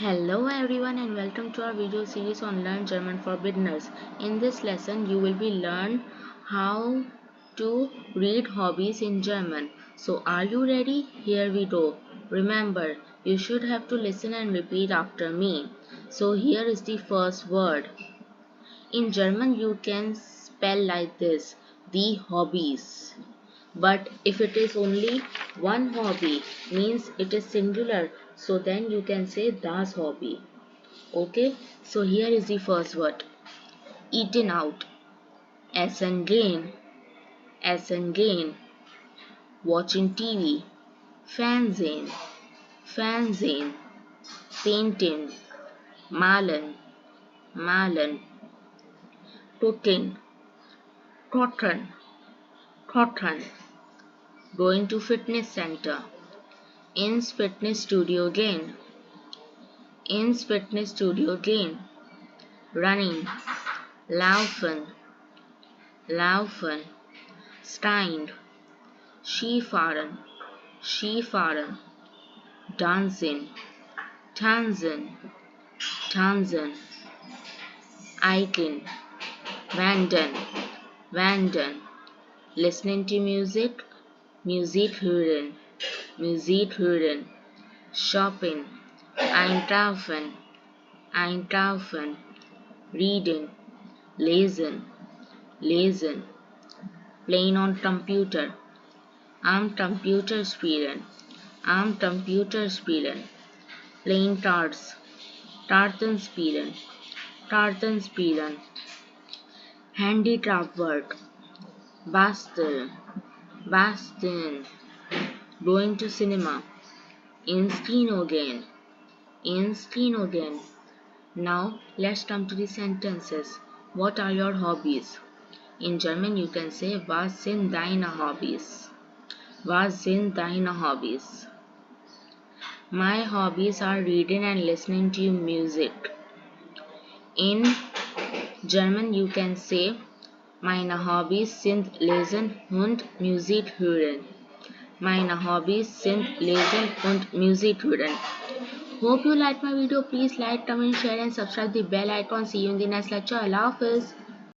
Hello everyone and welcome to our video series on Learn German for Beginners. In this lesson you will be learn how to read hobbies in German. So are you ready? Here we go. Remember, you should have to listen and repeat after me. So here is the first word. In German you can spell like this, the hobbies. But if it is only one hobby, means it is singular, so then you can say das Hobby. Okay, so here is the first word. Eating out. Essen gehen. Essen gehen. Watching TV. Fernsehen. Fernsehen. Painting. Malen. Malen. Cooking. Kochen. Kochen. Going to fitness center. Ins fitness studio gehen. Ins fitness studio gehen. Running. Laufen. Laufen. Stein. Skifahren. Skifahren. Dancing. Tanzen. Tanzen. Eichen. Wandern. Wandern. Listening to music. Musik hören. Musik hören. Shopping. Einkaufen. Einkaufen. Reading. Lesen. Lesen. Playing on computer. Am Computer spielen. Am Computer spielen. Playing cards. Karten spielen. Karten spielen. Handicraft work. Basteln. Basteln. Going to cinema. Ins Kino gehen. Ins Kino gehen. Now let's come to the sentences. What are your hobbies? In German you can say Was sind deine Hobbys? Was sind deine Hobbys? My hobbies are reading and listening to music. In German you can say Meine Hobbys sind Lesen und Musik hören. Meine Hobbys sind Lesen und Musik hören. Hope you liked my video. Please like, comment, share and subscribe the bell icon. See you in the next lecture. Allah Hafiz.